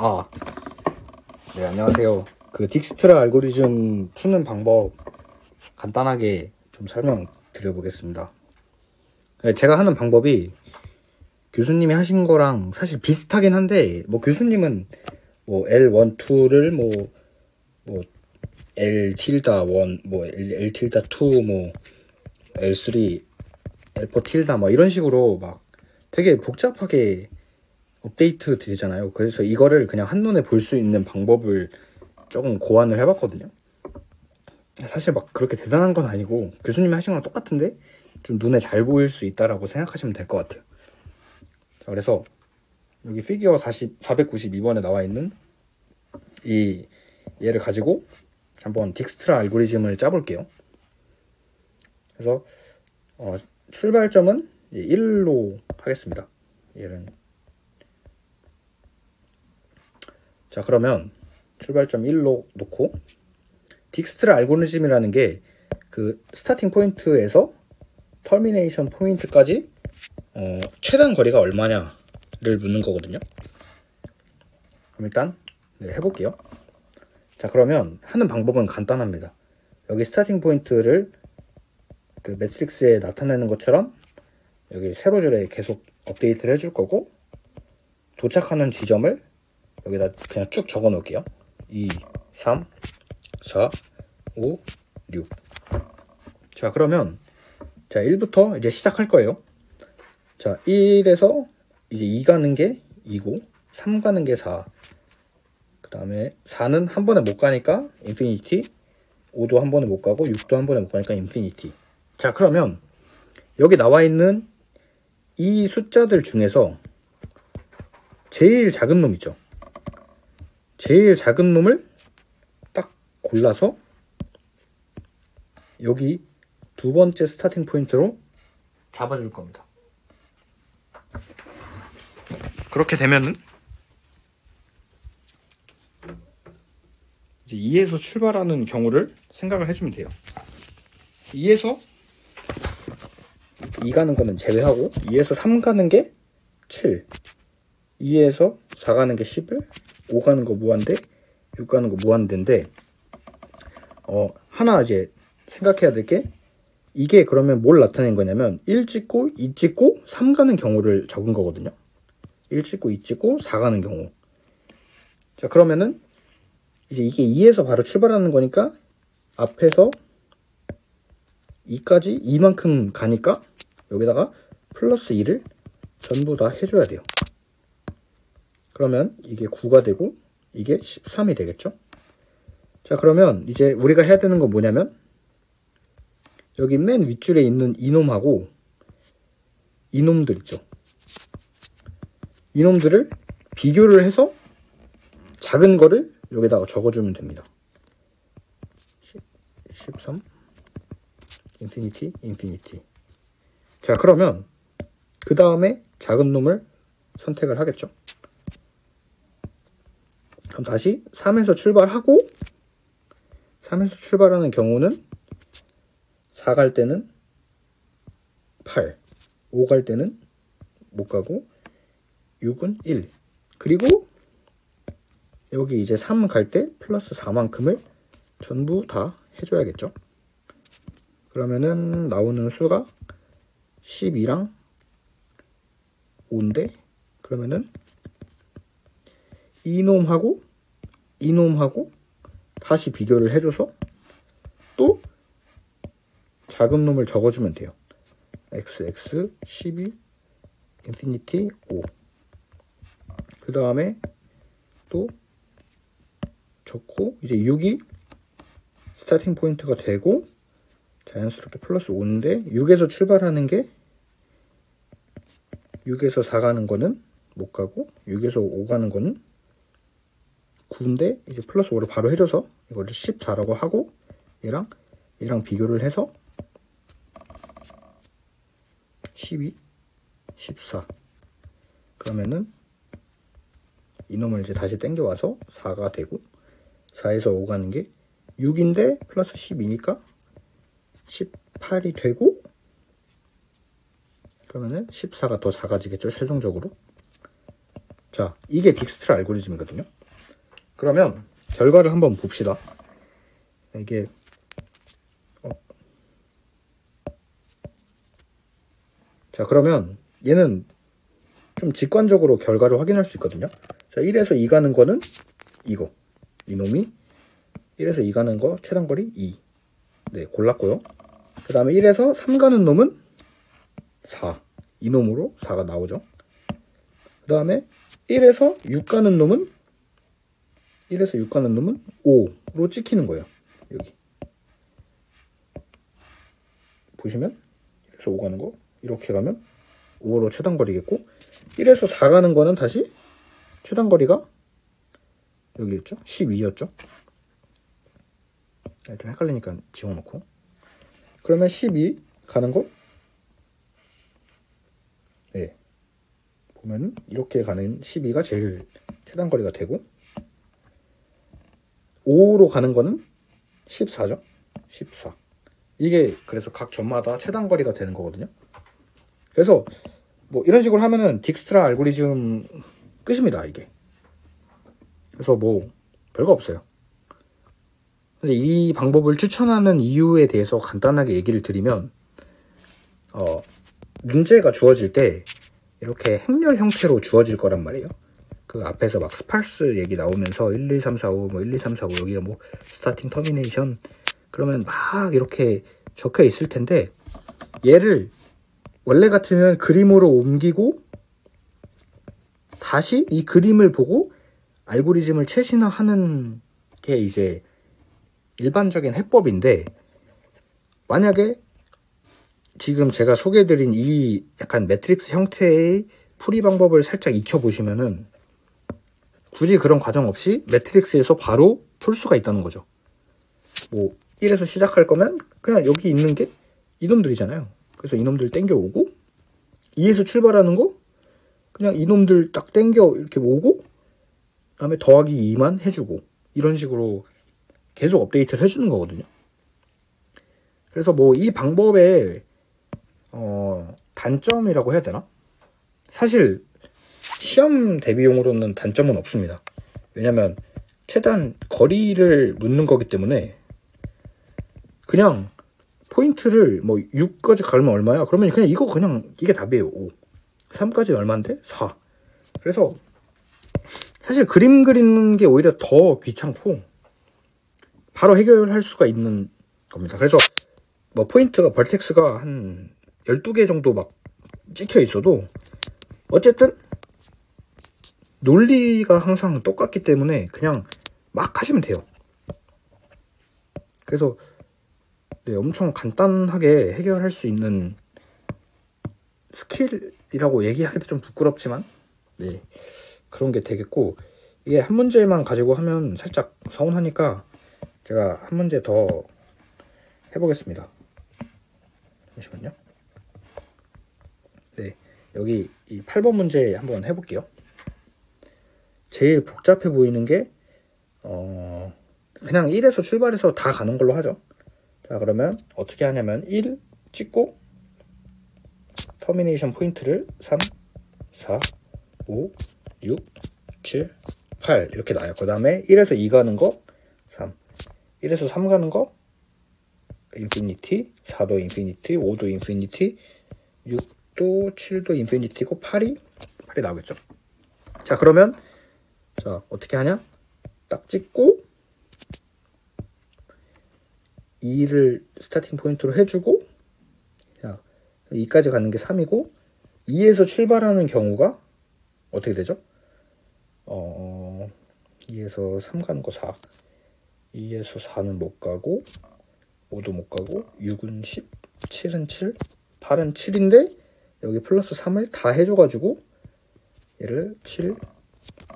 아, 네, 안녕하세요. 그 딕스트라 알고리즘 푸는 방법 간단하게 좀 설명드려보겠습니다. 네, 제가 하는 방법이 교수님이 하신 거랑 사실 비슷하긴 한데, 뭐 교수님은 뭐 L1, 2를 뭐 L 틸다 1, 뭐 L 틸다 2, 뭐 L3, L4 틸다 뭐 이런 식으로 막 되게 복잡하게 업데이트 되잖아요. 그래서 이거를 그냥 한눈에 볼 수 있는 방법을 조금 고안을 해봤거든요. 사실 막 그렇게 대단한 건 아니고 교수님이 하신 거랑 똑같은데 좀 눈에 잘 보일 수 있다라고 생각하시면 될 것 같아요. 자, 그래서 여기 피규어 492번에 나와 있는 이 얘를 가지고 한번 딕스트라 알고리즘을 짜볼게요. 그래서 출발점은 1로 하겠습니다. 얘는 자, 그러면 출발점 1로 놓고 딕스트라 알고리즘이라는 게 그 스타팅 포인트에서 터미네이션 포인트까지 최단 거리가 얼마냐를 묻는 거거든요. 그럼 일단 해볼게요. 자, 그러면 하는 방법은 간단합니다. 여기 스타팅 포인트를 그 매트릭스에 나타내는 것처럼 여기 세로줄에 계속 업데이트를 해줄 거고, 도착하는 지점을 여기다 그냥 쭉 적어 놓을게요. 2, 3, 4, 5, 6. 자, 그러면 자 1부터 이제 시작할 거예요. 자, 1에서 이제 2 가는 게 2고 3 가는 게 4. 그 다음에 4는 한 번에 못 가니까 인피니티, 5도 한 번에 못 가고 6도 한 번에 못 가니까 인피니티. 자, 그러면 여기 나와 있는 이 숫자들 중에서 제일 작은 놈 있죠. 제일 작은 놈을 딱 골라서 여기 두 번째 스타팅 포인트로 잡아줄 겁니다. 그렇게 되면은 이제 2에서 출발하는 경우를 생각을 해주면 돼요. 2에서 2 가는 거는 제외하고 2에서 3 가는 게 7, 2에서 4 가는 게 11, 5 가는 거 무한대, 6 가는 거 무한대인데 하나 이제 생각해야 될 게, 이게 그러면 뭘 나타낸 거냐면 1 찍고 2 찍고 3 가는 경우를 적은 거거든요. 1 찍고 2 찍고 4 가는 경우. 자, 그러면은 이제 이게 2에서 바로 출발하는 거니까 앞에서 2까지 2만큼 가니까 여기다가 플러스 2를 전부 다 해줘야 돼요. 그러면 이게 9가 되고 이게 13이 되겠죠. 자, 그러면 이제 우리가 해야 되는 건 뭐냐면 여기 맨 윗줄에 있는 이놈하고 이놈들 있죠. 이놈들을 비교를 해서 작은 거를 여기다가 적어주면 됩니다. 13 인피니티 인피니티. 자, 그러면 그 다음에 작은 놈을 선택을 하겠죠. 그럼 다시 3에서 출발하고 3에서 출발하는 경우는 4 갈 때는 8, 5 갈 때는 못 가고 6은 1. 그리고 여기 이제 3 갈 때 플러스 4만큼을 전부 다 해줘야겠죠. 그러면은 나오는 수가 12랑 5인데, 그러면은 이놈하고 이놈하고 다시 비교를 해줘서 또 작은 놈을 적어주면 돼요. XX 12 인피니티 5. 그 다음에 또 적고 이제 6이 스타팅 포인트가 되고 자연스럽게 플러스 5인데, 6에서 출발하는 게 6에서 4 가는 거는 못 가고 6에서 5 가는 거는 9인데 이제 플러스 5를 바로 해줘서 이거를 14라고 하고 얘랑 비교를 해서 12, 14. 그러면은 이놈을 이제 다시 땡겨와서 4가 되고 4에서 5 가는 게 6인데 플러스 12니까 18이 되고, 그러면은 14가 더 작아지겠죠, 최종적으로. 자, 이게 딕스트라 알고리즘이거든요. 그러면 결과를 한번 봅시다. 이게 자, 그러면 얘는 좀 직관적으로 결과를 확인할 수 있거든요. 자, 1에서 2 가는 거는 이거. 이놈이 1에서 2 가는 거 최단거리 2. 네, 골랐고요. 그 다음에 1에서 3 가는 놈은 4. 이놈으로 4가 나오죠. 그 다음에 1에서 6 가는 놈은 5로 찍히는 거예요. 여기 보시면 1에서 5 가는 거 이렇게 가면 5로 최단거리겠고, 1에서 4 가는 거는 다시 최단거리가 여기 있죠? 12였죠? 좀 헷갈리니까 지워놓고, 그러면 12 가는 거, 네, 보면 이렇게 가는 12가 제일 최단거리가 되고, 5로 가는 거는 14죠? 14. 이게 그래서 각 점마다 최단거리가 되는 거거든요. 그래서 뭐 이런 식으로 하면은 딕스트라 알고리즘 끝입니다, 이게. 그래서 뭐 별거 없어요. 근데 이 방법을 추천하는 이유에 대해서 간단하게 얘기를 드리면, 문제가 주어질 때 이렇게 행렬 형태로 주어질 거란 말이에요. 그 앞에서 막 스팔스 얘기 나오면서 1, 2, 3, 4, 5, 뭐 1, 2, 3, 4, 5 여기가 뭐 스타팅 터미네이션 그러면 막 이렇게 적혀 있을 텐데, 얘를 원래 같으면 그림으로 옮기고 다시 이 그림을 보고 알고리즘을 최신화하는 게 이제 일반적인 해법인데, 만약에 지금 제가 소개해드린 이 약간 매트릭스 형태의 풀이 방법을 살짝 익혀보시면은 굳이 그런 과정 없이 매트릭스에서 바로 풀 수가 있다는 거죠. 뭐 1에서 시작할 거면 그냥 여기 있는 게 이놈들이잖아요. 그래서 이놈들 땡겨오고, 2에서 출발하는 거 그냥 이놈들 딱 땡겨 이렇게 오고, 그 다음에 더하기 2만 해주고, 이런 식으로 계속 업데이트를 해주는 거거든요. 그래서 뭐 이 방법의 단점이라고 해야 되나? 사실 시험 대비용으로는 단점은 없습니다. 왜냐면 최단 거리를 묻는 거기 때문에, 그냥 포인트를 뭐 6까지 가면 얼마야? 그러면 그냥 이거 그냥 이게 답이에요. 5. 3까지 얼마인데? 4. 그래서 사실 그림 그리는 게 오히려 더 귀찮고 바로 해결할 수가 있는 겁니다. 그래서 뭐 포인트가 벌텍스가 한 12개 정도 막 찍혀 있어도 어쨌든 논리가 항상 똑같기 때문에 그냥 막 하시면 돼요. 그래서 네, 엄청 간단하게 해결할 수 있는 스킬이라고 얘기하기도 좀 부끄럽지만, 네, 그런 게 되겠고, 이게 한 문제만 가지고 하면 살짝 서운하니까 제가 한 문제 더 해보겠습니다. 잠시만요. 네, 여기 이 8번 문제 한번 해볼게요. 제일 복잡해 보이는 게 그냥 1에서 출발해서 다 가는 걸로 하죠. 자, 그러면 어떻게 하냐면 1 찍고 터미네이션 포인트를 3, 4, 5, 6, 7, 8 이렇게 놔요. 그 다음에 1에서 2 가는 거 3, 1에서 3 가는 거 인피니티, 4도 인피니티, 5도 인피니티, 6도 7도 인피니티고 8이 나오겠죠. 자, 그러면 자, 어떻게 하냐? 딱 찍고 2를 스타팅 포인트로 해주고, 자, 2까지 가는 게 3이고 2에서 출발하는 경우가 어떻게 되죠? 2에서 3 가는 거 4, 2에서 4는 못 가고 5도 못 가고 6은 10, 7은 7, 8은 7인데 여기 플러스 3을 다 해줘가지고 얘를 7,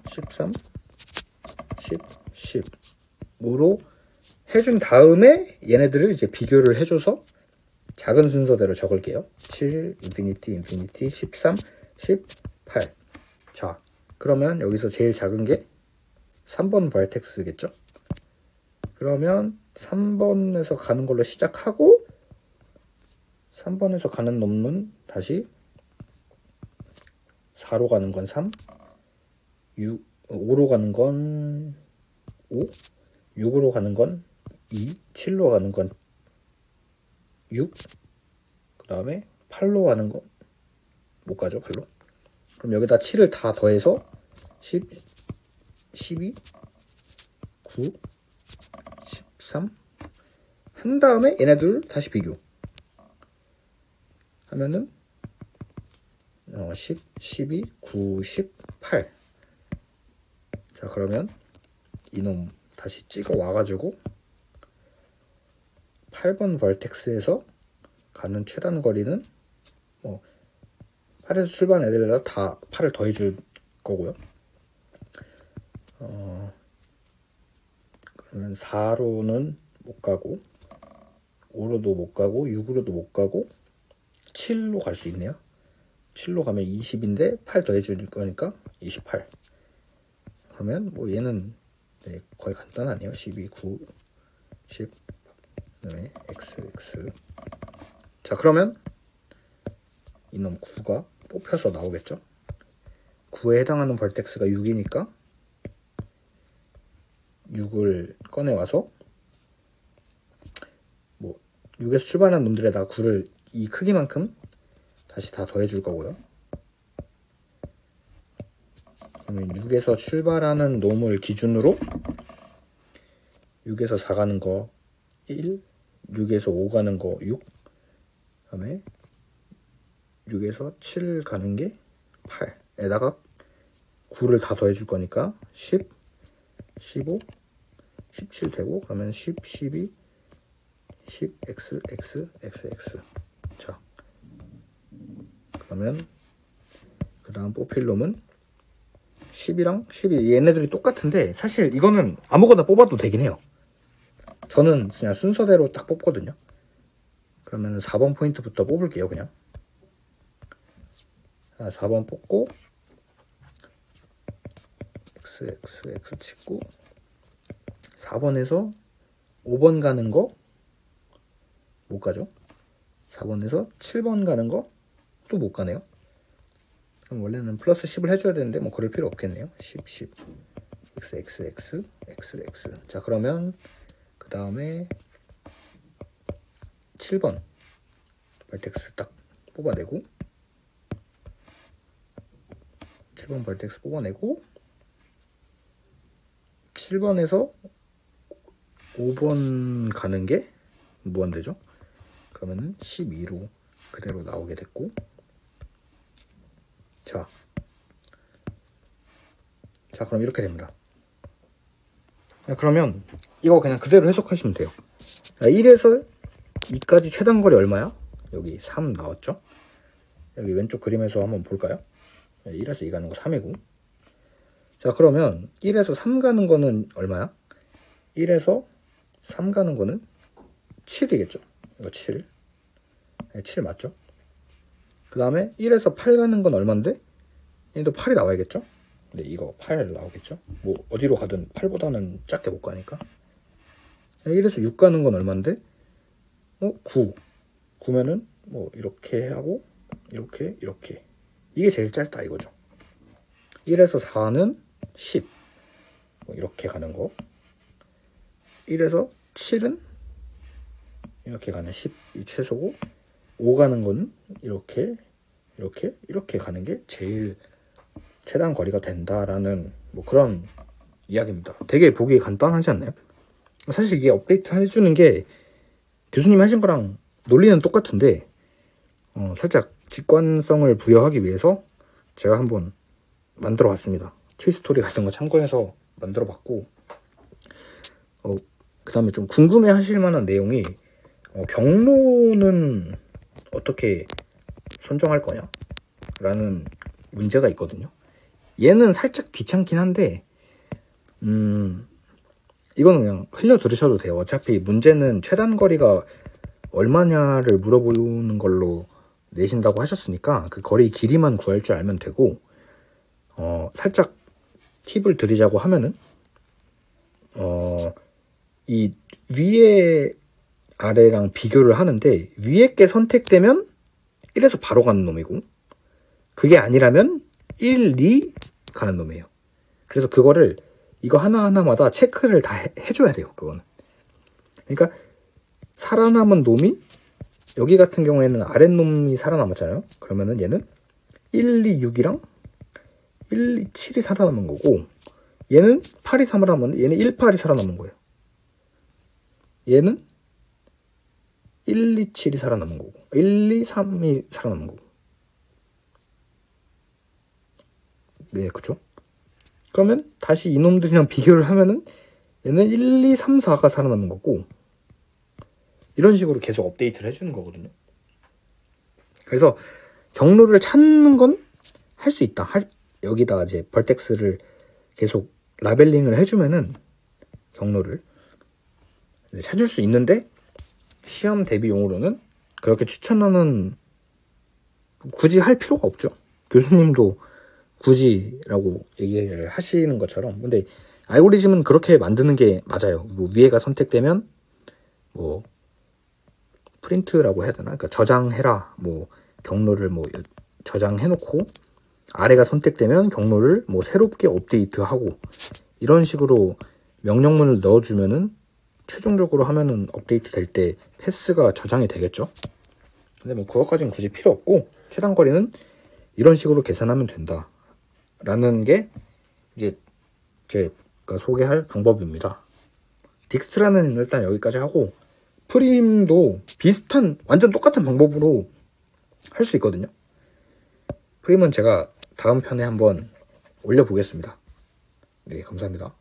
13, 10, 10으로 해준 다음에 얘네들을 이제 비교를 해줘서 작은 순서대로 적을게요. 7, 인피니티, 인피니티, 13, 18. 자, 그러면 여기서 제일 작은 게 3번 벌텍스겠죠? 그러면 3번에서 가는 걸로 시작하고 3번에서 가는 놈은 다시 4로 가는 건 3, 5로 가는 건 5, 6으로 가는 건 2, 7로 가는 건 6, 그 다음에 8로 가는 건 못 가죠, 8로. 그럼 여기다 7을 다 더해서 10, 12, 9, 13 한 다음에 얘네들 다시 비교 하면은 10, 12, 9, 18. 자, 그러면 이놈 다시 찍어 와가지고 8번 벌텍스에서 가는 최단 거리는 8에서 출발한 애들에다 다 8을 더해줄 거고요. 그러면 4로는 못 가고 5로도 못 가고 6으로도 못 가고 7로 갈 수 있네요. 7로 가면 20인데 8 더해줄 거니까 28. 그러면 뭐 얘는 거의 간단하네요. 12, 9, 10, 그다음에 x. 자, 그러면 이놈 9가 뽑혀서 나오겠죠. 9에 해당하는 벌텍스가 6이니까 6을 꺼내와서 6에서 출발한 놈들에다가 9를 이 크기만큼 다시 다 더해줄 거고요. 그러면 6에서 출발하는 놈을 기준으로 6에서 4 가는 거 1, 6에서 5 가는 거 6, 그다음에 6에서 7 가는 게 8에다가 9를 다 더해줄 거니까 10, 15, 17 되고, 그러면 10, 12, 10, x. 자, 그러면 그 다음 뽑힐 놈은 10이랑 12. 얘네들이 똑같은데 사실 이거는 아무거나 뽑아도 되긴 해요. 저는 그냥 순서대로 딱 뽑거든요. 그러면 4번 포인트부터 뽑을게요. 그냥 4번 뽑고 x 찍고 4번에서 5번 가는 거 못 가죠. 4번에서 7번 가는 거 또 못 가네요. 그럼 원래는 플러스 10을 해줘야 되는데 뭐 그럴 필요 없겠네요. 10 x. 자, 그러면 그 다음에 7번 벌텍스 딱 뽑아내고 7번 벌텍스 뽑아내고 7번에서 5번 가는 게 무한대죠. 그러면은 12로 그대로 나오게 됐고, 자 그럼 이렇게 됩니다. 그러면 이거 그냥 그대로 해석하시면 돼요. 1에서 2까지 최단거리 얼마야? 여기 3 나왔죠? 여기 왼쪽 그림에서 한번 볼까요? 1에서 2 가는 거 3이고, 자, 그러면 1에서 3 가는 거는 얼마야? 1에서 3 가는 거는 7이겠죠? 이거 7. 7 맞죠? 그 다음에 1에서 8 가는 건 얼만데? 얘도 8이 나와야겠죠? 근데 이거 8 나오겠죠? 뭐 어디로 가든 8보다는 작게 못 가니까. 1에서 6 가는 건 얼만데? 9. 9면은 뭐 이렇게 하고 이렇게 이게 제일 짧다 이거죠. 1에서 4는 10. 뭐 이렇게 가는 거. 1에서 7은 이렇게 가는 10이 최소고, 5 가는 거는 이렇게 가는 게 제일 최단 거리가 된다라는 뭐 그런 이야기입니다. 되게 보기 간단하지 않나요? 사실 이게 업데이트 해주는 게 교수님 하신 거랑 논리는 똑같은데 살짝 직관성을 부여하기 위해서 제가 한번 만들어 봤습니다. 티스토리 같은 거 참고해서 만들어 봤고, 그 다음에 좀 궁금해 하실 만한 내용이 경로는 어떻게 선정할 거냐 라는 문제가 있거든요. 얘는 살짝 귀찮긴 한데 이거는 그냥 흘려 들으셔도 돼요. 어차피 문제는 최단 거리가 얼마냐를 물어보는 걸로 내신다고 하셨으니까 그 거리 길이만 구할 줄 알면 되고, 살짝 팁을 드리자고 하면은 이 위에 아래랑 비교를 하는데, 위에 게 선택되면 1에서 바로 가는 놈이고, 그게 아니라면 1, 2 가는 놈이에요. 그래서 그거를 이거 하나하나마다 체크를 다 해줘야 돼요. 그거는. 그러니까 살아남은 놈이 여기 같은 경우에는 아랫놈이 살아남았잖아요. 그러면은 얘는 126이랑 127이 살아남은 거고, 얘는 8이 살아남았는데 얘는 18이 살아남은 거예요. 얘는 127이 살아남은 거고 123이 살아남은 거고. 네, 그쵸? 그러면 다시 이놈들이랑 비교를 하면은 얘는 1, 2, 3, 4가 살아남은 거고, 이런 식으로 계속 업데이트를 해주는 거거든요. 그래서 경로를 찾는 건 할 수 있다. 여기다가 이제 벌텍스를 계속 라벨링을 해주면은 경로를 찾을 수 있는데, 시험 대비용으로는 그렇게 추천하는, 굳이 할 필요가 없죠. 교수님도 굳이라고 얘기를 하시는 것처럼. 근데 알고리즘은 그렇게 만드는 게 맞아요. 뭐 위에가 선택되면 뭐 프린트라고 해야 되나? 그러니까 저장해라. 뭐 경로를 뭐 저장해놓고, 아래가 선택되면 경로를 뭐 새롭게 업데이트하고, 이런 식으로 명령문을 넣어주면은 최종적으로 하면은 업데이트 될 때 패스가 저장이 되겠죠. 근데 뭐 그것까지는 굳이 필요 없고, 최단 거리는 이런 식으로 계산하면 된다 라는 게 이제 제가 소개할 방법입니다. 딕스트라는 일단 여기까지 하고, 프림도 비슷한, 완전 똑같은 방법으로 할 수 있거든요. 프림은 제가 다음 편에 한번 올려보겠습니다. 네, 감사합니다.